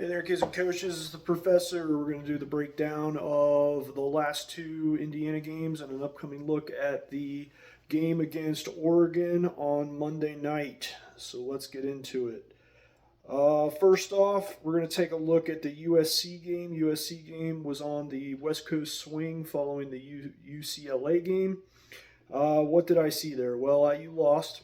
Hey there, kids and coaches. It's the professor. We're going to do the breakdown of the last two Indiana games and an upcoming look at the game against Oregon on Monday night. So let's get into it. First off, we're going to take a look at the USC game. USC game was on the West Coast swing following the UCLA game. What did I see there? Well, IU lost.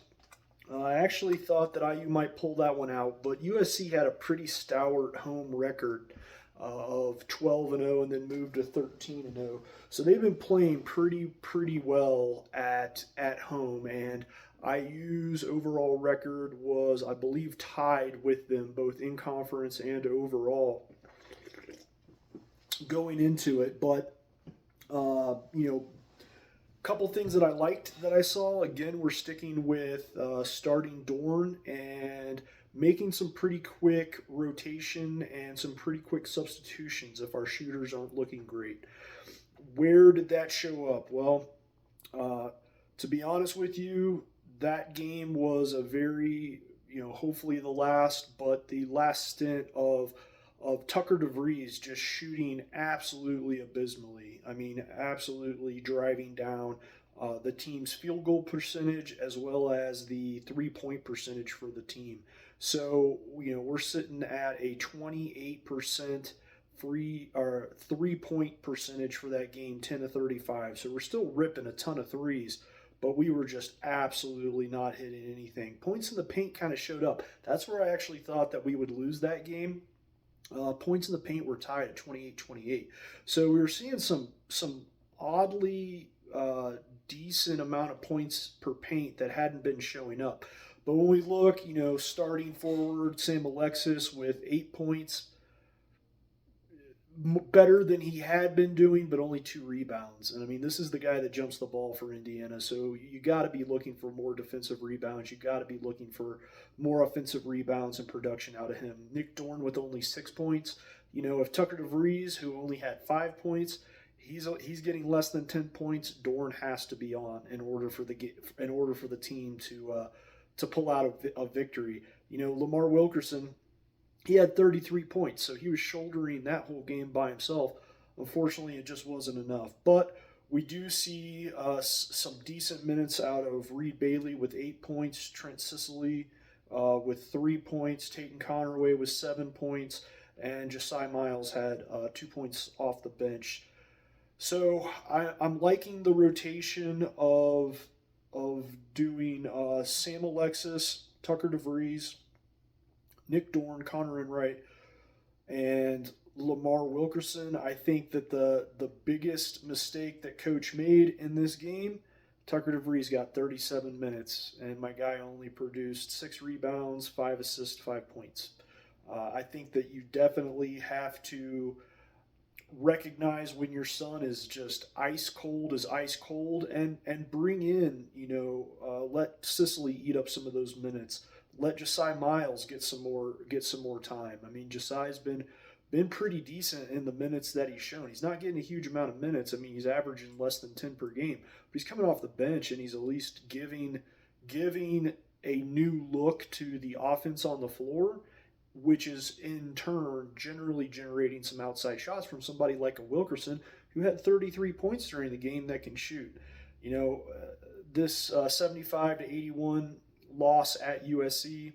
I actually thought that IU might pull that one out, but USC had a pretty stalwart home record of 12 and 0, and then moved to 13 and 0. So they've been playing pretty well at home, and IU's overall record was, I believe, tied with them both in conference and overall going into it. But couple things that I liked that I saw. Again, we're sticking with starting Dorn and making some pretty quick rotation and some pretty quick substitutions if our shooters aren't looking great. Where did that show up? Well, to be honest with you, that game was a very, hopefully the last stint of Tucker DeVries just shooting absolutely abysmally. I mean, absolutely driving down the team's field goal percentage as well as the 3-point percentage for the team. So, we're sitting at a 28% free or 3-point percentage for that game, 10 to 35. So we're still ripping a ton of threes, but we were just absolutely not hitting anything. Points in the paint kind of showed up. That's where I actually thought that we would lose that game. Points in the paint were tied at 28-28. So we were seeing some oddly decent amount of points per paint that hadn't been showing up. But when we look, starting forward, Sam Alexis with 8 points, better than he had been doing, but only 2 rebounds. And I mean, this is the guy that jumps the ball for Indiana. So you got to be looking for more defensive rebounds. You got to be looking for more offensive rebounds and production out of him. Nick Dorn with only 6 points. If Tucker DeVries, who only had 5 points, he's getting less than 10 points, Dorn has to be on in order for the team to pull out a victory. Lamar Wilkerson, he had 33 points, so he was shouldering that whole game by himself. Unfortunately, it just wasn't enough. But we do see some decent minutes out of Reed Bailey with 8 points, Trent Sicily with 3 points, Tatum Connerway with 7 points, and Josiah Miles had 2 points off the bench. So I'm liking the rotation of doing Sam Alexis, Tucker DeVries, Nick Dorn, Connor Enright, and Lamar Wilkerson. I think that the biggest mistake that Coach made in this game, Tucker DeVries got 37 minutes, and my guy only produced 6 rebounds, 5 assists, 5 points. I think that you definitely have to recognize when your son is just ice cold as ice cold, and bring in, let Sicily eat up some of those minutes. Let Josiah Miles get some more time. I mean, Josiah's been pretty decent in the minutes that he's shown. He's not getting a huge amount of minutes. I mean, he's averaging less than 10 per game, but he's coming off the bench and he's at least giving a new look to the offense on the floor, which is in turn generally generating some outside shots from somebody like a Wilkerson who had 33 points during the game that can shoot. This 75 to 81 loss at USC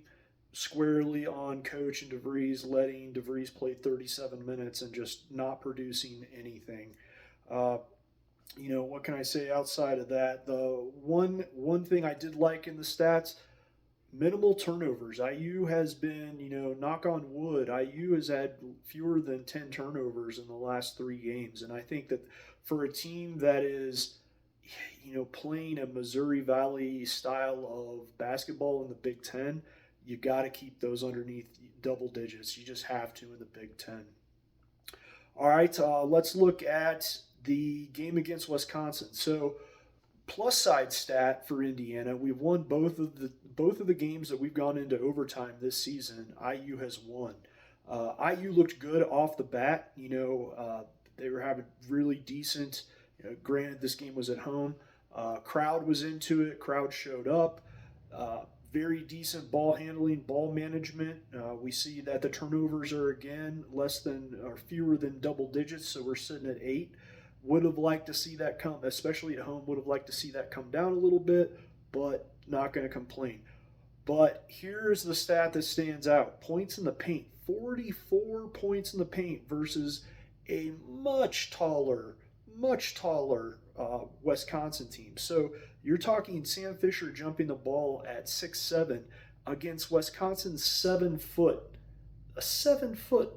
squarely on Coach and DeVries, letting DeVries play 37 minutes and just not producing anything. What can I say outside of that? The one thing I did like in the stats, minimal turnovers. IU has been, knock on wood, IU has had fewer than 10 turnovers in the last 3 games. And I think that for a team that is, playing a Missouri Valley style of basketball in the Big Ten, you got to keep those underneath double digits. You just have to in the Big Ten. All right, let's look at the game against Wisconsin. So, plus side stat for Indiana: we've won both of the games that we've gone into overtime this season. IU has won. IU looked good off the bat. They were having really decent. Granted, this game was at home. Crowd was into it. Crowd showed up. very decent ball handling, ball management. We see that the turnovers are again less than or fewer than double digits, so we're sitting at 8. Would have liked to see that come, especially at home. Would have liked to see that come down a little bit, but not going to complain. But here's the stat that stands out: points in the paint. 44 points in the paint versus a much taller Wisconsin team. So you're talking Sam Fisher jumping the ball at 6'7" against Wisconsin's 7 foot, a 7 foot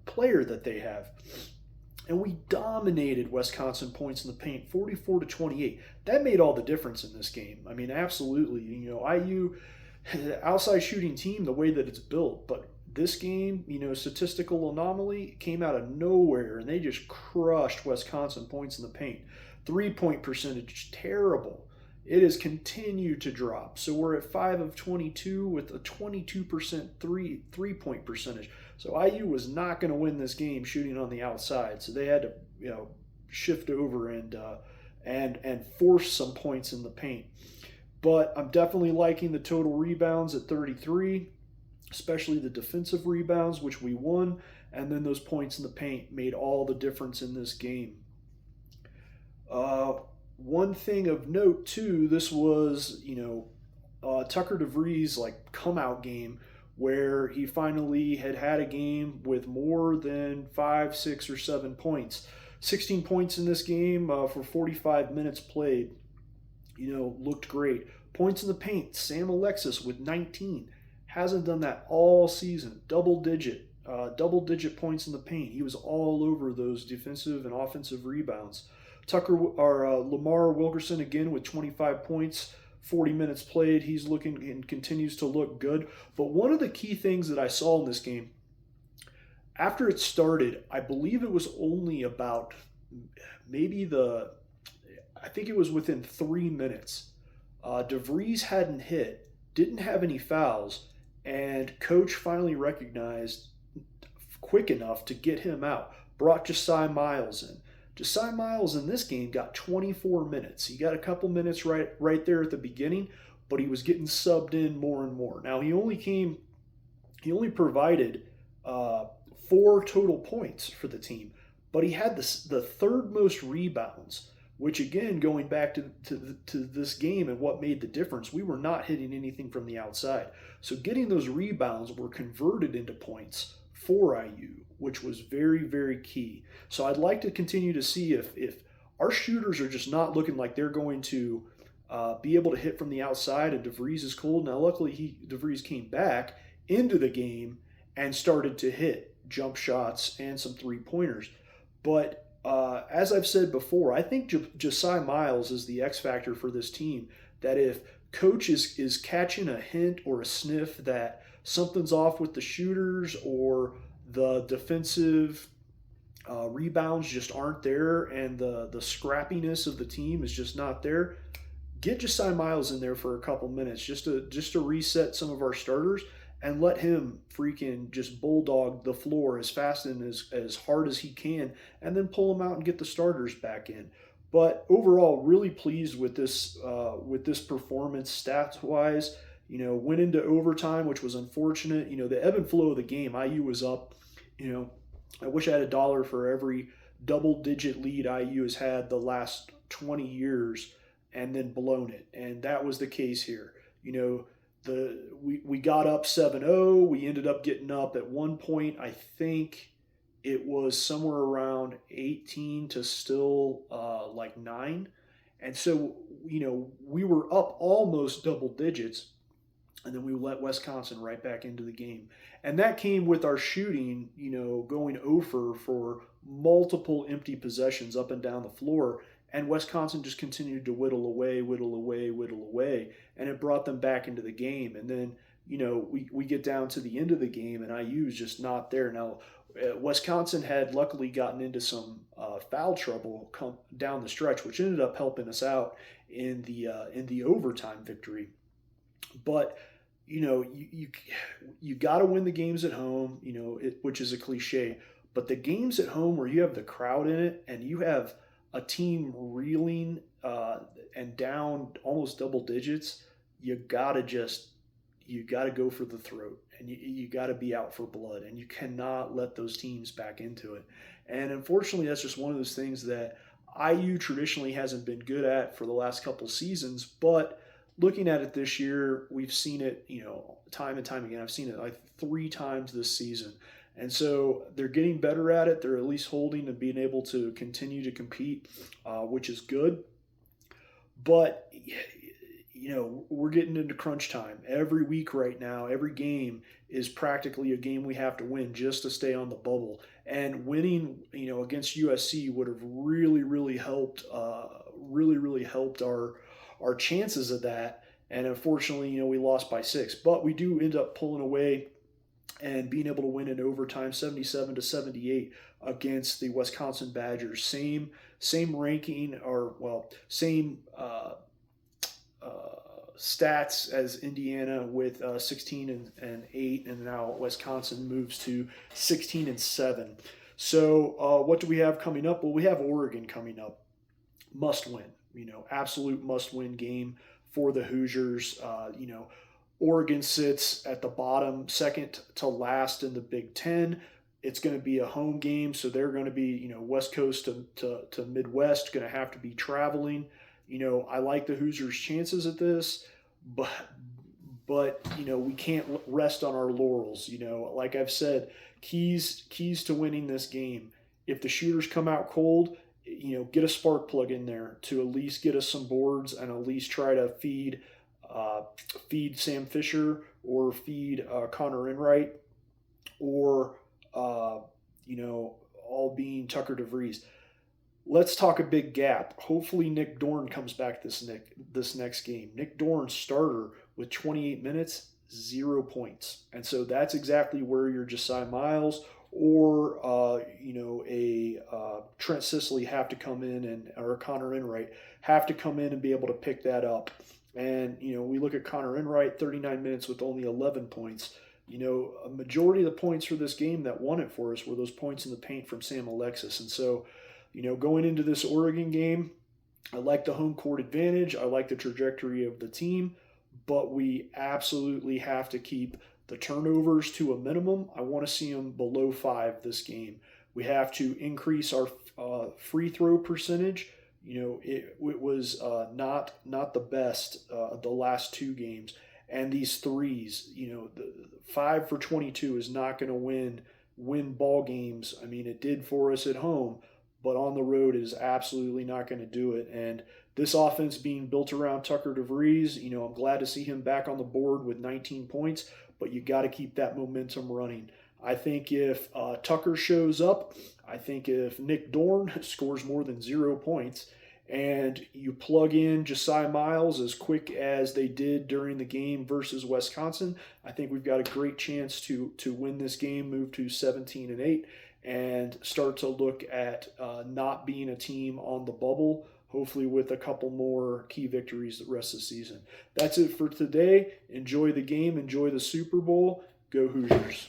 player that they have. And we dominated Wisconsin points in the paint, 44-28. That made all the difference in this game. I mean, absolutely. IU, outside shooting team, the way that it's built, but this game, statistical anomaly came out of nowhere, and they just crushed Wisconsin points in the paint. 3-point percentage, terrible. It has continued to drop. So we're at 5 of 22 with a 22% three-point percentage. So IU was not going to win this game shooting on the outside. So they had to, shift over and force some points in the paint. But I'm definitely liking the total rebounds at 33, especially the defensive rebounds, which we won, and then those points in the paint made all the difference in this game. One thing of note too, this was Tucker DeVries come out game where he finally had a game with more than 5, 6, or 7 points. 16 points in this game for 45 minutes played. Looked great. Points in the paint, Sam Alexis with 19. Hasn't done that all season. Double digit points in the paint. He was all over those defensive and offensive rebounds. Lamar Wilkerson again with 25 points, 40 minutes played. He's looking and continues to look good. But one of the key things that I saw in this game, after it started, I believe it was only about I think it was within 3 minutes. DeVries hadn't hit, didn't have any fouls, and coach finally recognized quick enough to get him out. Brought Josiah Miles in. Josiah Miles in this game got 24 minutes. He got a couple minutes right there at the beginning, but he was getting subbed in more and more. Now he only provided 4 total points for the team, but he had the third most rebounds, which again, going back to this game and what made the difference, we were not hitting anything from the outside. So getting those rebounds were converted into points for IU, which was very, very key. So I'd like to continue to see if our shooters are just not looking like they're going to be able to hit from the outside, and DeVries is cold. Now, luckily, DeVries came back into the game and started to hit jump shots and some three-pointers. But as I've said before, I think Josiah Miles is the X factor for this team, that if coach is catching a hint or a sniff that something's off with the shooters or the defensive rebounds just aren't there and the scrappiness of the team is just not there, get Josiah Miles in there for a couple minutes just to reset some of our starters and let him freaking just bulldog the floor as fast and as hard as he can, and then pull him out and get the starters back in. But overall, really pleased with this performance stats wise. Went into overtime, which was unfortunate. The ebb and flow of the game, IU was up. I wish I had $1 for every double-digit lead IU has had the last 20 years and then blown it, and that was the case here. We got up 7-0. We ended up getting up at one point. I think it was somewhere around 18 to still 9, and so we were up almost double digits. And then we let Wisconsin right back into the game. And that came with our shooting, going over for multiple empty possessions up and down the floor. And Wisconsin just continued to whittle away. And it brought them back into the game. And then, we get down to the end of the game and IU is just not there. Now, Wisconsin had luckily gotten into some foul trouble down the stretch, which ended up helping us out in the overtime victory. But you got to win the games at home, which is a cliche. But the games at home where you have the crowd in it and you have a team reeling and down almost double digits, you gotta go for the throat, and you gotta be out for blood, and you cannot let those teams back into it. And unfortunately, that's just one of those things that IU traditionally hasn't been good at for the last couple seasons. But looking at it this year, we've seen it, time and time again. I've seen it like 3 times this season. And so they're getting better at it. They're at least holding and being able to continue to compete, which is good. But we're getting into crunch time every week right now. Every game is practically a game we have to win just to stay on the bubble. And winning, against USC would have really, really helped. Really helped our chances of that. And unfortunately, we lost by 6. But we do end up pulling away and being able to win in overtime, 77-78 against the Wisconsin Badgers. Same ranking, or same stats as Indiana with 16-8, and now Wisconsin moves to 16-7. So what do we have coming up? Well, we have Oregon coming up. Must win, absolute must win game for the Hoosiers. Oregon sits at the bottom, second to last in the Big Ten. It's going to be a home game, so they're going to be, West Coast to Midwest, going to have to be traveling. I like the Hoosiers' chances at this, but we can't rest on our laurels. Like I've said, keys to winning this game. If the shooters come out cold, get a spark plug in there to at least get us some boards and at least try to feed Sam Fisher or feed Connor Enright, or all being Tucker DeVries. Let's talk a big gap. Hopefully Nick Dorn comes back this next game. Nick Dorn, starter with 28 minutes, 0 points. And so that's exactly where your Josiah Miles or Trent Sisley have to come in, or Connor Enright have to come in and be able to pick that up. And, we look at Connor Enright, 39 minutes with only 11 points. A majority of the points for this game that won it for us were those points in the paint from Sam Alexis. And so, going into this Oregon game, I like the home court advantage. I like the trajectory of the team, but we absolutely have to keep the turnovers to a minimum. I want to see them below 5 this game. We have to increase our free throw percentage. It was not the best the last 2 games. And these threes, the 5 for 22 is not going to win ball games. I mean, it did for us at home, but on the road it is absolutely not going to do it. And this offense being built around Tucker DeVries, I'm glad to see him back on the board with 19 points, but you got to keep that momentum running. I think if Tucker shows up, I think if Nick Dorn scores more than 0 points, and you plug in Josiah Miles as quick as they did during the game versus Wisconsin, I think we've got a great chance to win this game, move to 17-8, and start to look at not being a team on the bubble, hopefully with a couple more key victories the rest of the season. That's it for today. Enjoy the game. Enjoy the Super Bowl. Go Hoosiers.